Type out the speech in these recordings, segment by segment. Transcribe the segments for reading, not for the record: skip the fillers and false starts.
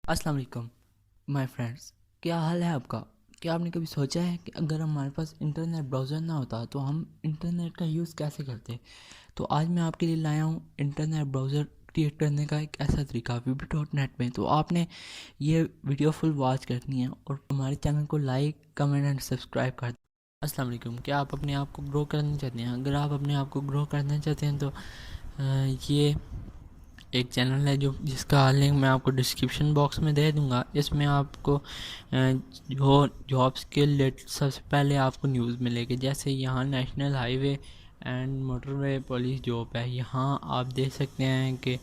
अस्सलाम वालेकुम my friends. क्या हाल है आपका? क्या आपने कभी सोचा है कि अगर हमारे पास इंटरनेट ब्राउज़र ना होता तो हम इंटरनेट का यूज़ कैसे करते? तो आज मैं आपके लिए लाया हूँ इंटरनेट ब्राउज़र क्रिएट करने का एक ऐसा तरीका VB.net में। तो आपने ये वीडियो फुल वॉच करनी है और हमारे चैनल को लाइक कमेंट एंड सब्सक्राइब कर दें। अस्सलाम वालेकुम। क्या आप अपने आप को ग्रो करना चाहते हैं? अगर आप अपने आप को ग्रो करना चाहते हैं तो ये एक चैनल है जिसका लिंक मैं आपको डिस्क्रिप्शन बॉक्स में दे दूंगा। इसमें आपको जो जॉब्स के रिलेटेड सबसे पहले आपको न्यूज़ मिलेगी। जैसे यहाँ national highway and motorway police job है, यहाँ आप देख सकते हैं कि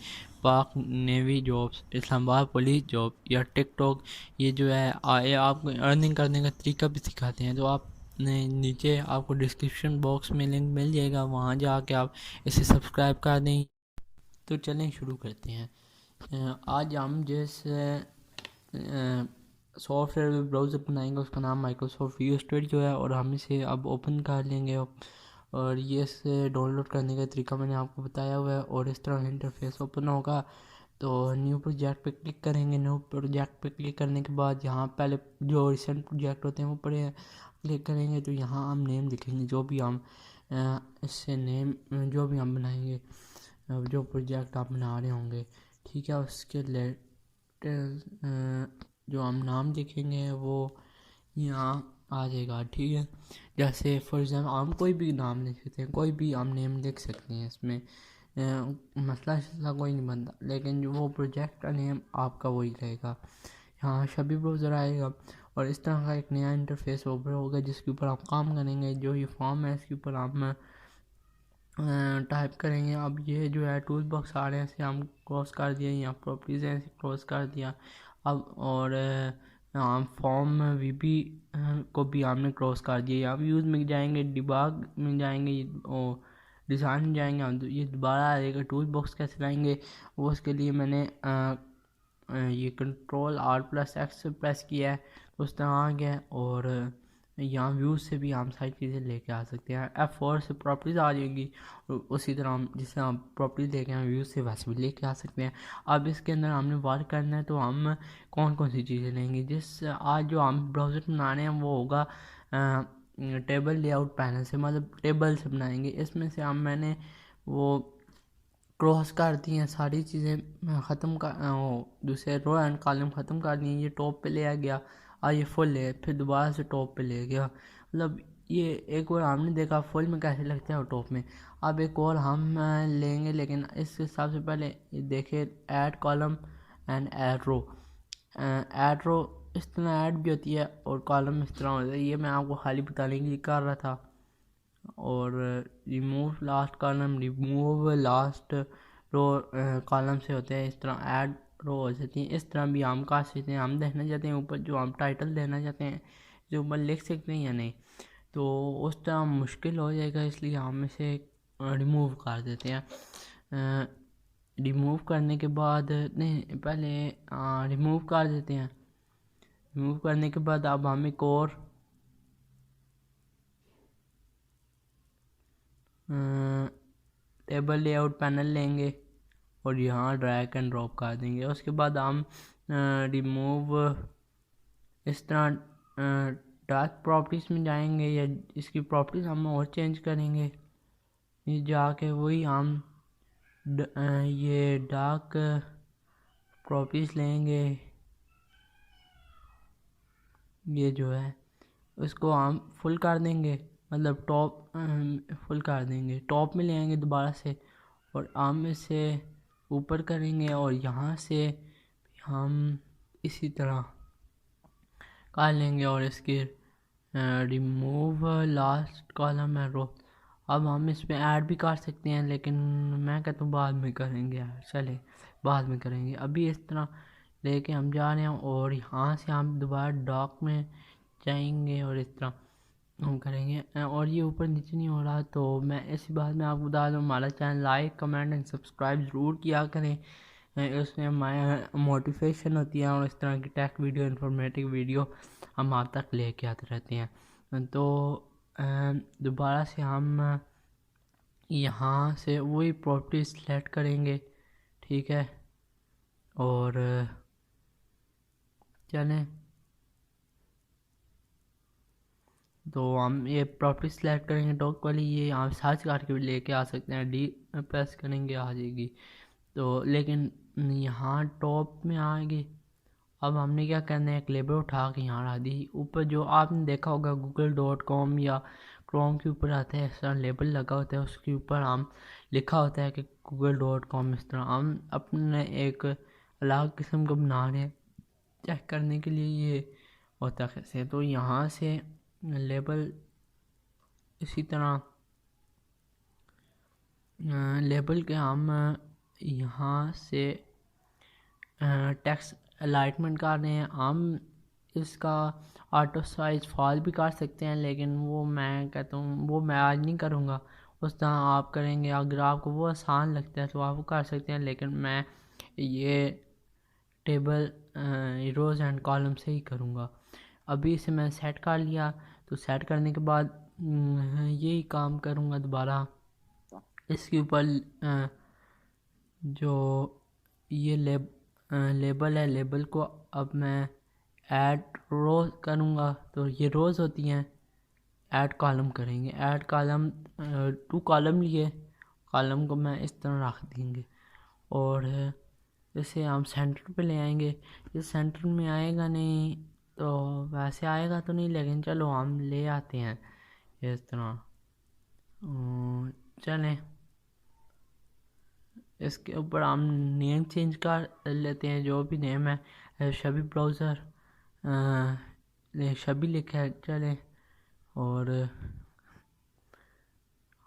पाक navy jobs, Islamabad police job या टिकटॉक, ये जो है ये आपको अर्निंग करने का तरीका भी सिखाते हैं। तो आप नीचे आपको डिस्क्रिप्शन बॉक्स में लिंक मिल जाएगा, वहाँ जाके आप इसे सब्सक्राइब कर दें। तो चलें शुरू करते हैं। आज हम जिस सॉफ्टवेयर ब्राउज़र बनाएंगे उसका नाम माइक्रोसॉफ्ट व्यू स्टूडियो है और हम इसे अब ओपन कर लेंगे। और ये इसे डाउनलोड करने का तरीका मैंने आपको बताया हुआ है और इस तरह इंटरफेस ओपन होगा। तो न्यू प्रोजेक्ट पे क्लिक करेंगे। न्यू प्रोजेक्ट पे क्लिक करने के बाद यहाँ पहले जो रिसेंट प्रोजेक्ट होते हैं वो पड़े हैं, क्लिक करेंगे तो यहाँ हम नेम लिखेंगे जो भी हम इससे नेम जो भी हम बनाएंगे, जो प्रोजेक्ट आप बना रहे होंगे, ठीक है, उसके जो हम नाम लिखेंगे वो यहाँ आ जाएगा, ठीक है। जैसे फॉर एग्जाम्पल हम कोई भी नाम लिख सकते हैं, कोई भी हम नेम लिख सकते हैं, इसमें मसला कोई नहीं बनता, लेकिन जो वो प्रोजेक्ट का नेम आपका वही रहेगा। यहाँ शबी ब्राउज़र आएगा और इस तरह का एक नया इंटरफेस ओपन होगा जिसके ऊपर आप काम करेंगे। जो ये फॉर्म है इसके ऊपर हम टाइप करेंगे। अब ये जो है टूल बॉक्स आ रहे हैं, इसे हम क्रॉस कर दिया, यहाँ प्रॉपर्टीज़ है इसे क्रॉस कर दिया। अब और हम फॉर्म वीबी को भी हमने क्रॉस कर दिया। यहाँ व्यूज़ में जाएंगे, डिबाग में जाएंगे और डिज़ाइन में जाएंगे। हम ये दोबारा आएगा टूल बॉक्स कैसे लाएंगे वो, उसके लिए मैंने ये Ctrl+Alt+X प्रेस किया है तो उस तरह आ गया। और यहाँ व्यूज़ से भी हम सारी चीज़ें लेके आ सकते हैं। F4 से प्रॉपर्टीज़ आ जाएंगी और उसी तरह हम जिससे हम प्रॉपर्टीज़ लेके आए व्यूज़ से वैसे भी लेके आ सकते हैं। अब इसके अंदर हमने वर्क करना है तो हम कौन कौन सी चीज़ें लेंगे। आज जो हम ब्राउज़र बना रहे हैं वो होगा टेबल लेआउट पैनल से, मतलब टेबल से बनाएंगे। इसमें से मैंने वो क्रॉस कर दी हैं सारी चीज़ें, ख़त्म कर दूसरे रो एंड कॉलम ख़त्म कर दिए। ये टॉप पे ले आ गया और ये फुल है, फिर दोबारा से टॉप पे ले गया। मतलब ये एक और हमने देखा फुल में कैसे लगता है और टॉप में। अब एक और हम लेंगे, लेकिन इसके सबसे पहले देखिए add column and add row. Add row इस तरह ऐड भी होती है और कॉलम इस तरह होता है, ये मैं आपको खाली बताने के लिए कर रहा था। और remove last column, remove last row column से होते हैं। इस तरह ऐड रो हो सकती है, इस तरह भी हम कर सकते हैं। हम देखना चाहते हैं ऊपर जो हम टाइटल देना चाहते हैं जो ऊपर लिख सकते हैं या नहीं, तो उस तरह मुश्किल हो जाएगा, इसलिए हम इसे रिमूव कर देते हैं। रिमूव करने के बाद नहीं, पहले रिमूव कर देते हैं। रिमूव करने के बाद अब हम एक और टेबल लेआउट पैनल लेंगे और यहाँ ड्रैग एंड ड्रॉप कर देंगे। उसके बाद हम रिमूव इस तरह डार्क प्रॉपर्टीज़ में जाएंगे या इसकी प्रॉपर्टीज़ हम और चेंज करेंगे। ये जाके वही हम ये डार्क प्रॉपर्टीज़ लेंगे, ये जो है उसको हम फुल कर देंगे, मतलब टॉप फुल कर देंगे। टॉप में ले आएंगे दोबारा से और हम इसे ऊपर करेंगे और यहाँ से हम इसी तरह कर लेंगे और इसके रिमूव लास्ट कॉलम है रो। अब हम इसमें ऐड भी कर सकते हैं, लेकिन मैं कहता हूँ बाद में करेंगे यार, चले बाद में करेंगे। अभी इस तरह लेके हम जा रहे हैं और यहाँ से हम दोबारा डॉक में जाएंगे और इस तरह हम करेंगे। और ये ऊपर नीचे नहीं हो रहा तो मैं इसी बात में आपको बता दूँ, हमारा channel like comment and subscribe ज़रूर किया करें। उसमें हमारे मोटिवेशन होती है और इस तरह की टेक वीडियो, इन्फॉर्मेटिव वीडियो हम आप तक लेके आते रहते हैं। तो दोबारा से हम यहाँ से वही प्रॉपर्टी सेलेक्ट करेंगे, ठीक है। और चलें, तो हम ये प्रॉपर्टी सेलेक्ट करेंगे डॉक वाली, ये आप सर्च करके भी लेके आ सकते हैं, डी प्रेस करेंगे आ जाएगी। तो लेकिन यहाँ टॉप में आएगी। अब हमने क्या करना है, एक लेबल उठा के यहाँ ला दी। ऊपर जो आपने देखा होगा google.com या क्रोम के ऊपर आता है, इस तरह लेबल लगा होता है, उसके ऊपर हम लिखा होता है कि google.com। इस तरह हम अपने एक अलग किस्म को बना रहे हैं, चेक करने के लिए ये होता कैसे। तो यहाँ से लेबल इसी तरह लेबल के हम यहाँ से टेक्स्ट अलाइनमेंट कर रहे हैं। हम इसका ऑटो साइज फॉल भी कर सकते हैं, लेकिन वो मैं कहता हूँ वो मैं आज नहीं करूँगा, उस तरह आप करेंगे। अगर आपको वो आसान लगता है तो आप वो कर सकते हैं, लेकिन मैं ये टेबल रोज़ एंड कॉलम से ही करूँगा। अभी इसे मैं सेट कर लिया, तो सेट करने के बाद यही काम करूँगा दोबारा। इसके ऊपर जो ये लेबल है, लेबल को अब मैं ऐड रो करूँगा। तो ये रोज़ होती हैं, ऐड कॉलम करेंगे। ऐड कॉलम 2 कॉलम लिए, कॉलम को मैं इस तरह रख देंगे और इसे हम सेंटर पे ले आएंगे। ये सेंटर में आएगा नहीं, तो वैसे आएगा तो नहीं, लेकिन चलो हम ले आते हैं इस तरह। चलें, इसके ऊपर हम नेम चेंज कर लेते हैं, जो भी नेम है शबी ब्राउज़र शबी लिखा है। चलें, और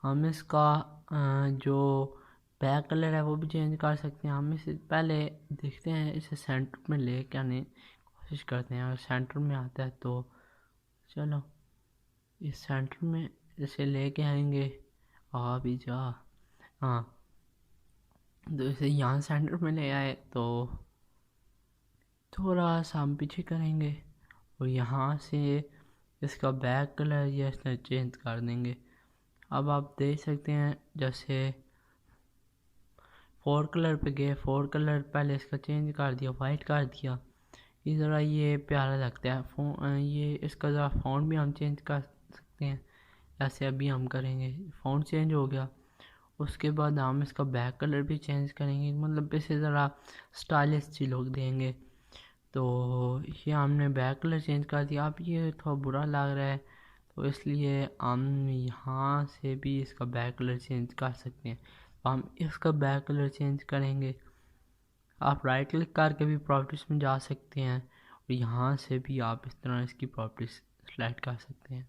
हम इसका जो बैक कलर है वो भी चेंज कर सकते हैं। हम इसे पहले देखते हैं, इसे सेंटर में ले के आने कोशिश करते हैं। अगर सेंटर में आता है तो चलो इस सेंटर में इसे ले के आएंगे। आ भी जा, हाँ, तो इसे यहाँ सेंटर में ले आए तो थोड़ा सा हम पीछे करेंगे और यहाँ से इसका बैक कलर या इसने चेंज कर देंगे। अब आप देख सकते हैं, जैसे 4 कलर पे गए, 4 कलर पहले इसका चेंज कर दिया, वाइट कर दिया। इस तरह ये प्यारा लगता है। ये इसका ज़रा फ़ॉन्ट भी हम चेंज कर सकते हैं, जैसे अभी हम करेंगे। फ़ॉन्ट चेंज हो गया, उसके बाद हम इसका बैक कलर भी चेंज करेंगे, मतलब इसे ज़रा स्टाइलिश सी लुक देंगे। तो ये हमने बैक कलर चेंज कर दिया। अब ये थोड़ा बुरा लग रहा है, तो इसलिए हम यहाँ से भी इसका बैक कलर चेंज कर सकते हैं। हम इसका बैक कलर चेंज करेंगे। आप राइट क्लिक करके भी प्रॉपर्टीज़ में जा सकते हैं और यहाँ से भी आप इस तरह इसकी प्रॉपर्टीज़ सेलेक्ट कर सकते हैं।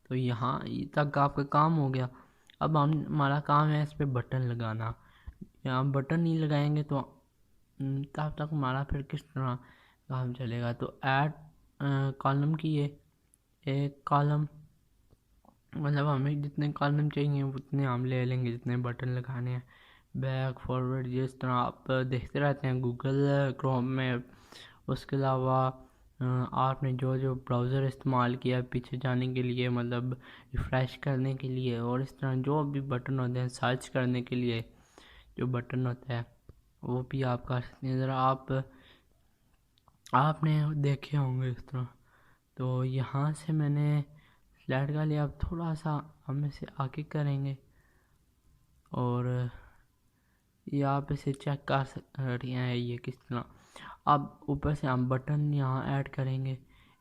तो यहाँ तक आपका काम हो गया। अब हमारा काम है इस पर बटन लगाना। यहाँ बटन नहीं लगाएंगे तो तब तक हमारा फिर किस तरह काम चलेगा। तो ऐड कॉलम की ये एक कॉलम, मतलब हमें जितने कॉलम चाहिए उतने हम ले लेंगे, जितने बटन लगाने हैं। बैक फॉरवर्ड जिस तरह आप देखते रहते हैं गूगल क्रोम में। उसके अलावा आपने जो जो ब्राउज़र इस्तेमाल किया पीछे जाने के लिए, मतलब रिफ़्रेश करने के लिए, और इस तरह जो भी बटन होते हैं सर्च करने के लिए जो बटन होता है वो भी आप कर सकते हैं। ज़रा आपने देखे होंगे इस तरह। तो यहाँ से मैंने सेलेक्ट कर लिया। अब थोड़ा सा हम इसे आगे करेंगे और ये आप इसे चेक कर रहे हैं ये किस तरह। अब ऊपर से हम बटन यहाँ ऐड करेंगे।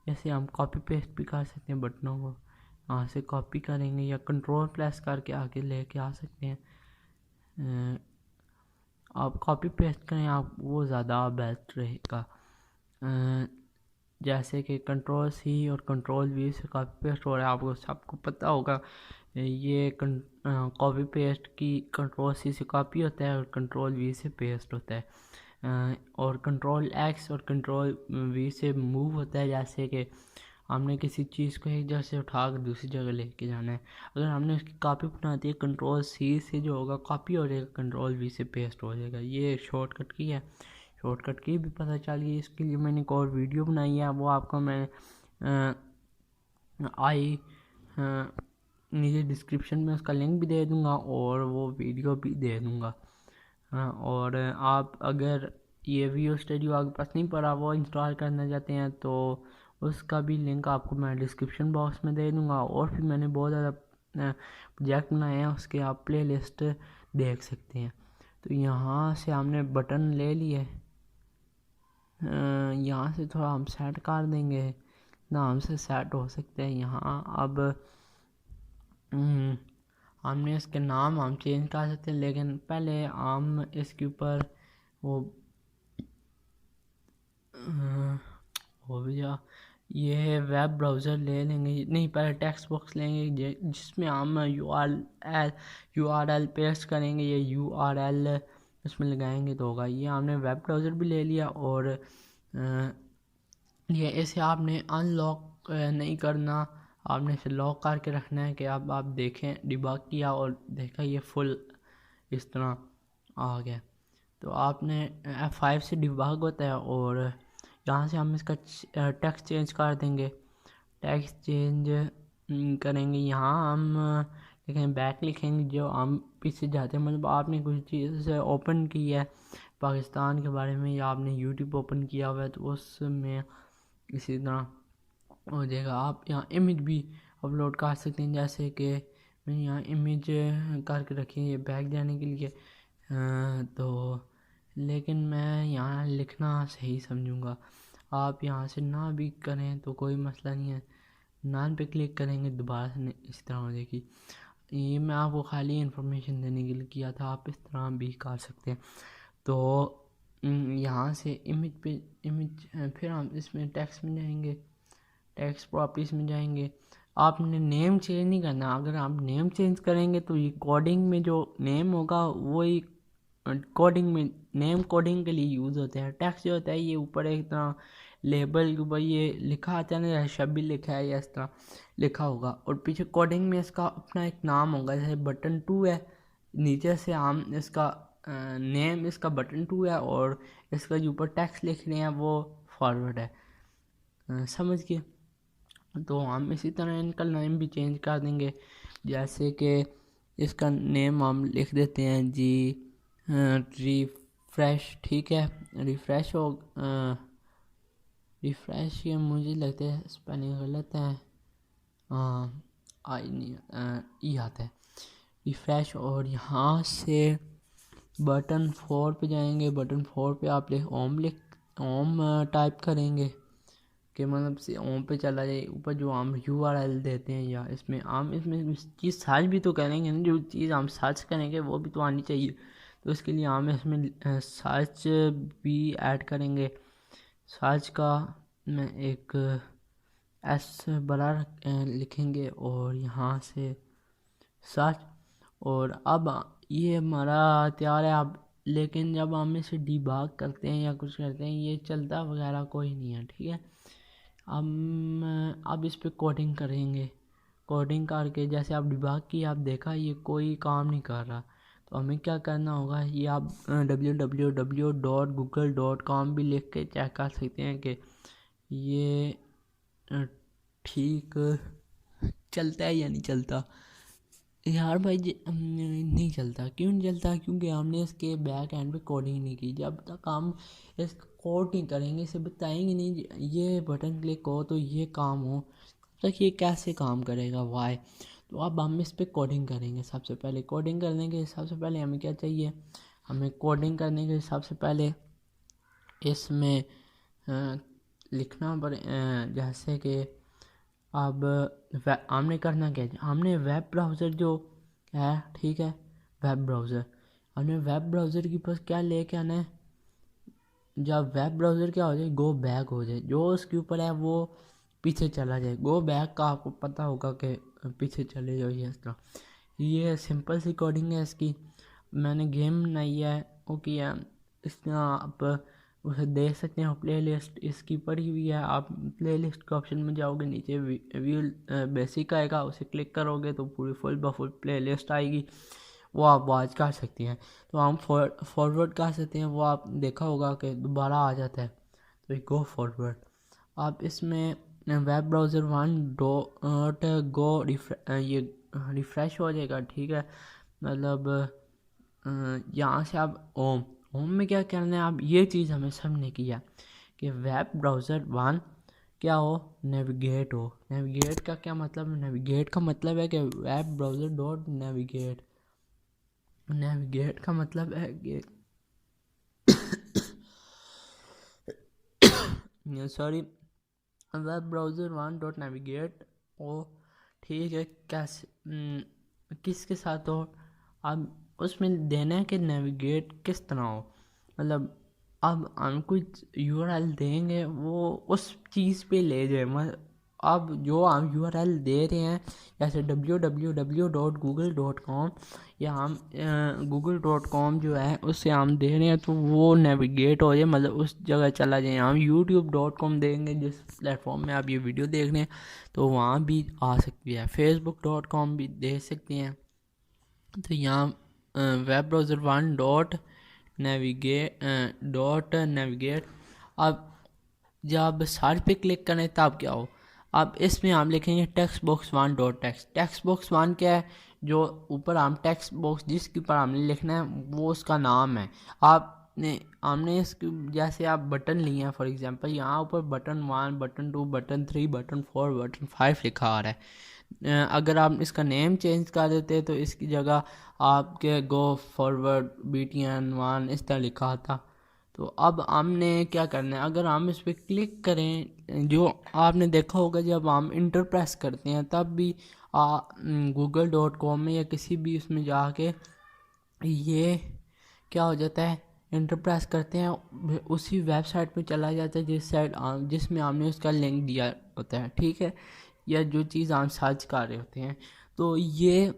ऐसे हम कॉपी पेस्ट भी कर सकते हैं बटनों को, यहाँ से कॉपी करेंगे या कंट्रोल प्रेस करके आगे लेके आ सकते हैं। आप कॉपी पेस्ट करें, आप वो ज़्यादा बेस्ट रहेगा। जैसे कि कंट्रोल सी और कंट्रोल वी से कॉपी पेस्ट हो रहा है, आपको सबको पता होगा। ये कॉपी पेस्ट की कंट्रोल सी से कॉपी होता है और कंट्रोल वी से पेस्ट होता है। और कंट्रोल एक्स और कंट्रोल वी से मूव होता है, जैसे कि हमने किसी चीज़ को एक जगह से उठा कर दूसरी जगह लेके जाना है। अगर हमने उसकी कॉपी बनाती है, कंट्रोल सी से जो होगा कॉपी हो जाएगा, कंट्रोल वी से पेस्ट हो जाएगा। ये एक शॉर्टकट की है, शॉर्टकट की भी पता चल गई। इसके लिए मैंने एक और वीडियो बनाई है, वो आपको मैं नीचे डिस्क्रिप्शन में उसका लिंक भी दे दूँगा और वो वीडियो भी दे दूँगा। और आप अगर ये वीडियो स्टूडियो आपके पास नहीं पड़ा, वो इंस्टॉल करना चाहते हैं, तो उसका भी लिंक आपको मैं डिस्क्रिप्शन बॉक्स में दे दूँगा। और फिर मैंने बहुत ज़्यादा प्रोजेक्ट बनाए हैं, उसके आप प्ले लिस्ट देख सकते हैं। तो यहाँ से हमने बटन ले लिए, यहाँ से थोड़ा हम सेट कर देंगे ना, हमसे सेट हो सकते हैं यहाँ। अब हमने इसके नाम हम चेंज कर सकते हैं, लेकिन पहले हम इसके ऊपर वो भी जा ये वेब ब्राउज़र ले लेंगे, नहीं पहले टेक्स्ट बॉक्स लेंगे जिसमें हम यू आर एल पेस्ट करेंगे, ये URL इसमें लगाएंगे तो होगा। ये हमने वेब ब्राउज़र भी ले लिया। और ये इसे आपने अनलॉक नहीं करना, आपने इसे लॉक करके रखना है कि अब आप देखें डिबग किया और देखा ये फुल इस तरह आ गया। तो आपने F5 से डिबग होता है, और यहाँ से हम इसका टेक्स्ट चेंज कर देंगे। टेक्स्ट चेंज करेंगे, यहाँ हम लिखेंगे बैक, लिखेंगे जो हम पीछे जाते हैं, मतलब आपने कुछ चीज़ ओपन की है पाकिस्तान के बारे में, या आपने यूट्यूब ओपन किया हुआ है तो उसमें इसी तरह हो जाएगा। आप यहाँ इमेज भी अपलोड कर सकते हैं, जैसे कि मैंने यहाँ इमेज करके रखी है बैक जाने के लिए, तो लेकिन मैं यहाँ लिखना सही समझूँगा। आप यहाँ से ना भी करें तो कोई मसला नहीं है, नान पे क्लिक करेंगे दोबारा से इस तरह हो जाएगी। ये मैं आपको खाली इन्फॉर्मेशन देने के लिए किया था, आप इस तरह भी कर सकते हैं। तो यहाँ से इमेज फिर हम इसमें टेक्स्ट में जाएंगे, टेक्स्ट प्रॉपर्टीज़ में जाएंगे। आपने नेम चेंज नहीं करना, अगर आप नेम चेंज करेंगे तो ये कोडिंग में जो नेम होगा वही कोडिंग में नेम कोडिंग के लिए यूज़ होते हैं। टेक्स्ट जो होता है ये ऊपर एक तरह लेबल के ऊपर ये लिखा आता है ना, शब्द लिखा है या इस तरह लिखा होगा, और पीछे कोडिंग में इसका अपना एक नाम होगा। जैसे बटन 2 है, नीचे से हम इसका नेम इसका बटन 2 है, और इसका जो ऊपर टेक्स्ट लिख रहे हैं वो फॉरवर्ड है। समझ गए? तो हम इसी तरह इनका नेम भी चेंज कर देंगे, जैसे कि इसका नेम हम लिख देते हैं जी रिफ्रेश। ठीक है, रिफ्रेश हो रिफ्रेश, ये मुझे लगता है स्पेलिंग गलत है, आई नहीं ई आता है रिफ्रेश। और यहाँ से बटन 4 पे जाएंगे, बटन 4 पे आप ओम टाइप करेंगे कि मतलब से ओम पे चला जाए। ऊपर जो हम URL देते हैं, या इसमें हम इसमें चीज़ सर्च भी तो करेंगे ना, जो चीज़ हम सर्च करेंगे वो भी तो आनी चाहिए। तो इसके लिए हम इसमें सर्च भी ऐड करेंगे। सर्च का मैं एक S बड़ा लिखेंगे, और यहाँ से सर्च, और अब ये हमारा तैयार है। अब लेकिन जब हम इसे डिबग करते हैं या कुछ करते हैं, ये चलता वगैरह कोई नहीं है। ठीक है, अब इस पर कोडिंग करेंगे। कोडिंग करके जैसे आप डिबग की, आप देखा ये कोई काम नहीं कर रहा, तो हमें क्या करना होगा, ये आप www.google.com भी लिख के चेक कर सकते हैं कि ये ठीक चलता है या नहीं चलता। यार भाई नहीं चलता, क्यों नहीं चलता? क्योंकि हमने इसके बैक एंड पे कोडिंग नहीं की। जब तक हम इस कोड नहीं करेंगे, इसे बताएंगे नहीं ये बटन क्लिक हो तो ये काम हो, तब तक ये कैसे काम करेगा वाई। तो अब हम इस पर कोडिंग करेंगे। सबसे पहले कोडिंग करने के सबसे पहले हमें क्या चाहिए, हमें कोडिंग करने के सबसे पहले इसमें लिखना पड़े, जैसे कि अब हमने करना क्या है, हमने वेब ब्राउज़र जो है, ठीक है, वेब ब्राउज़र हमने वेब ब्राउज़र के पास क्या लेके आना है, जब वेब ब्राउज़र क्या हो जाए, गो बैक हो जाए, जो उसके ऊपर है वो पीछे चला जाए। गो बैक का आपको पता होगा कि पीछे चले जाओ, ये इस तरह। ये सिंपल सी कोडिंग है इसकी। मैंने गेम बनाई है वो किया, इस तरह आप उसे देख सकते हैं। प्ले लिस्ट इसकी पड़ी हुई है, आप प्ले लिस्ट के ऑप्शन में जाओगे, नीचे व्यू बेसिक आएगा, उसे क्लिक करोगे तो पूरी फुल ब फुल प्ले लिस्ट आएगी, वो आप वॉच कर सकती हैं। तो हम फॉरवर्ड कर सकते हैं, वो आप देखा होगा कि दोबारा आ जाता है, तो गो फॉरवर्ड। आप इसमें वेब ब्राउज़र 1.go ये रिफ़्रेश हो जाएगा। ठीक है, मतलब यहाँ से आप होम में क्या करना है, अब ये चीज़ हमें समझने की है कि वेब ब्राउज़र 1 क्या हो, नेविगेट हो। नेविगेट का क्या मतलब है? नेविगेट का मतलब है कि web browser dot navigate. Navigate का मतलब है कि sorry, web browser 1 dot navigate हो, ठीक है। कैसे किसके साथ हो, अब उसमें देना है कि नेविगेट किस तरह हो, मतलब अब हम कुछ यूआरएल देंगे वो उस चीज़ पे ले जाए। अब जो हम यूआरएल दे रहे हैं जैसे www.google.com या हम google.com जो है उससे हम दे रहे हैं तो वो नेविगेट हो जाए, मतलब उस जगह चला जाए। हम youtube.com देंगे जिस प्लेटफॉर्म में आप ये वीडियो देख रहे हैं तो वहाँ भी आ सकती है। facebook.com भी दे सकते हैं। तो यहाँ वेब ब्राउज़र 1 डॉट नेविगेट। अब जब सर्च पे क्लिक करें तब क्या हो, अब इसमें हम लिखेंगे text box 1 dot text. Text box 1 क्या है, जो ऊपर हम टेक्स्ट बॉक्स जिसके ऊपर हमने लिखना है वो उसका नाम है। आपने हमने इसके जैसे आप बटन लिए हैं फॉर एग्जांपल, यहाँ ऊपर button 1 button 2 button 3 button 4 button 5 लिखा आ रहा है। अगर आप इसका नेम चेंज कर देते तो इसकी जगह आपके गो फॉरवर्ड BTN1 इस तरह लिखा था। तो अब हमने क्या करना है, अगर हम इस पर क्लिक करें, जो आपने देखा होगा जब हम इंटर प्रेस करते हैं तब भी google.com में या किसी भी उसमें जाके ये क्या हो जाता है, इंटर प्रेस करते हैं उसी वेबसाइट पे चला जाता है जिस साइट जिसमें हमने उसका लिंक दिया होता है, ठीक है, या जो चीज़ हम सर्च कर रहे होते हैं। तो ये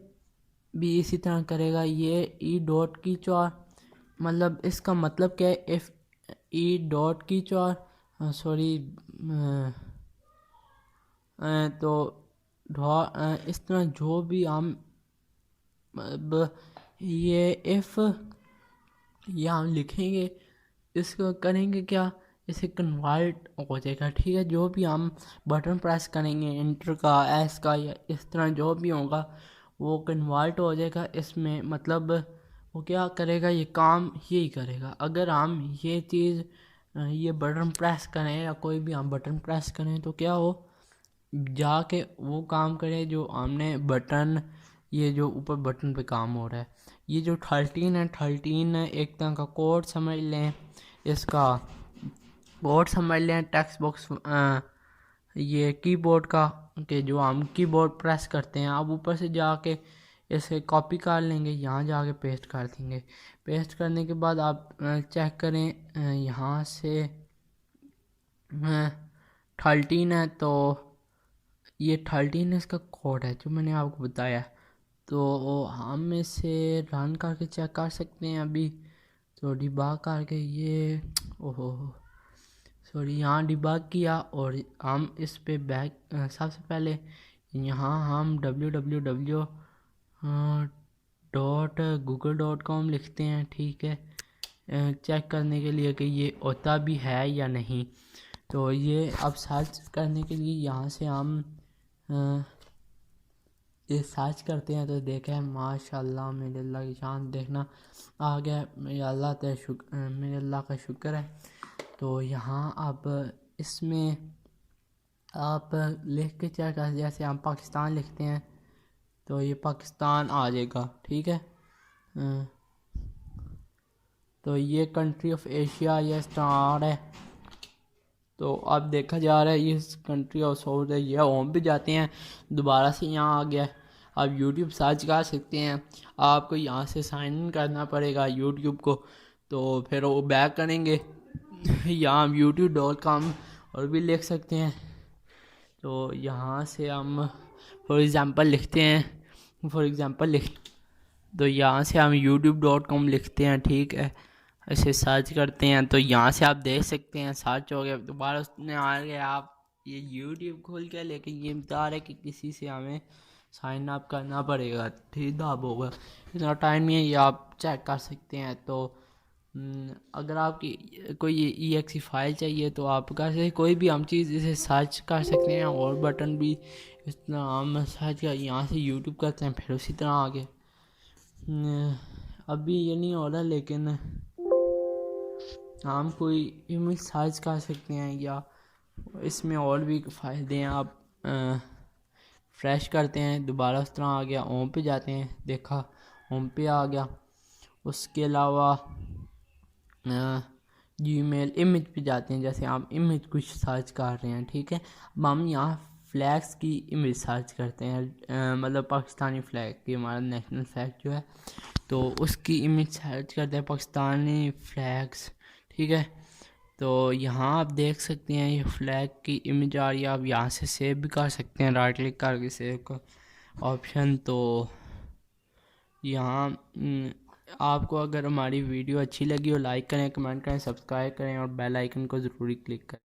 भी इसी तरह करेगा। ये ई डॉट की चौर, मतलब इसका मतलब क्या है, इफ ई डॉट की चौर सॉरी तो इस तरह जो भी हम ये इफ़ ये हम लिखेंगे इसको करेंगे क्या, इसे कन्वर्ट हो जाएगा, ठीक है। जो भी हम बटन प्रेस करेंगे इंटर का एस का या इस तरह जो भी होगा वो कन्वर्ट हो जाएगा इसमें, मतलब वो क्या करेगा, ये काम यही करेगा। अगर हम ये चीज़ ये बटन प्रेस करें या कोई भी हम बटन प्रेस करें तो क्या हो, जाके वो काम करे जो हमने बटन, ये जो ऊपर बटन पे काम हो रहा है। ये जो 13 है, 13 एक तरह का कोड समझ लें, इसका कोड समझ लें टेक्स्ट बॉक्स ये कीबोर्ड का, कि जो हम कीबोर्ड प्रेस करते हैं। अब ऊपर से जाके इसे कॉपी कर लेंगे, यहाँ जाके पेस्ट कर देंगे। पेस्ट करने के बाद आप चेक करें यहाँ से 13 है तो ये 13 इसका कोड है जो मैंने आपको बताया। तो हम इसे रन करके चेक कर सकते हैं अभी। तो डिबग करके ये ओहो सॉरी यहाँ डिबग किया और हम इस पे बैक सबसे पहले यहाँ हम www .google.com लिखते हैं, ठीक है, चेक करने के लिए कि ये होता भी है या नहीं। तो ये अब सर्च करने के लिए यहाँ से हम ये सर्च करते हैं तो देखा है माशाल्लाह मेरे अल्लाह की शान, देखना आ गया। मेरे अल्लाह का शुक्र है। तो यहाँ अब इसमें आप लिख के चेक कर, जैसे हम पाकिस्तान लिखते हैं तो ये पाकिस्तान आ जाएगा, ठीक है। तो ये कंट्री ऑफ एशिया ये स्टार है। तो अब देखा जा रहा है ये कंट्री ऑफ साउथ है, ये होम पे जाते हैं दोबारा से यहाँ आ गया। आप यूट्यूब सर्च कर सकते हैं, आपको यहाँ से साइन इन करना पड़ेगा यूट्यूब को। तो फिर वो बैक करेंगे यहाँ हम youtube.com और भी लिख सकते हैं। तो यहाँ से हम फॉर एग्ज़ाम्पल लिखते हैं, तो यहाँ से हम youtube.com लिखते हैं, ठीक है, ऐसे सर्च करते हैं तो यहाँ से आप देख सकते हैं सर्च हो गया। दोबारा उसने आ गया, आप ये यूट्यूब खोल के, लेकिन ये बता रहा है कि किसी से हमें साइन अप करना पड़ेगा, ठीक दाब होगा, इतना टाइम नहीं है, ये आप चेक कर सकते हैं। तो अगर आपकी कोई EXE फाइल चाहिए तो आप कर सकते, कोई भी हम चीज़ इसे सर्च कर सकते हैं और बटन भी इस तरह हम सर्च कर यहाँ से यूट्यूब करते हैं फिर उसी तरह आगे। अभी ये नहीं हो रहा लेकिन हम कोई इमेज सर्च कर सकते हैं, या इसमें और भी फ़ायदे हैं। आप फ्रेश करते हैं, दोबारा उस तरह आ गया, होम पे जाते हैं, देखा होम पे आ गया। उसके अलावा जीमेल इमेज पे जाते हैं, जैसे आप इमेज कुछ सर्च कर रहे हैं, ठीक है। अब हम यहाँ फ्लैग्स की इमेज सर्च करते हैं, मतलब पाकिस्तानी फ्लैग की, हमारा नेशनल फ्लैग जो है, तो उसकी इमेज सर्च करते हैं पाकिस्तानी फ्लैग्स, ठीक है। तो यहाँ आप देख सकते हैं ये फ्लैग की इमेज आ रही है। आप यहाँ से सेव भी कर सकते हैं, राइट क्लिक करके सेव का ऑप्शन। तो यहाँ आपको अगर हमारी वीडियो अच्छी लगी हो, लाइक करें, कमेंट करें, सब्सक्राइब करें और बेल आइकन को ज़रूरी क्लिक करें।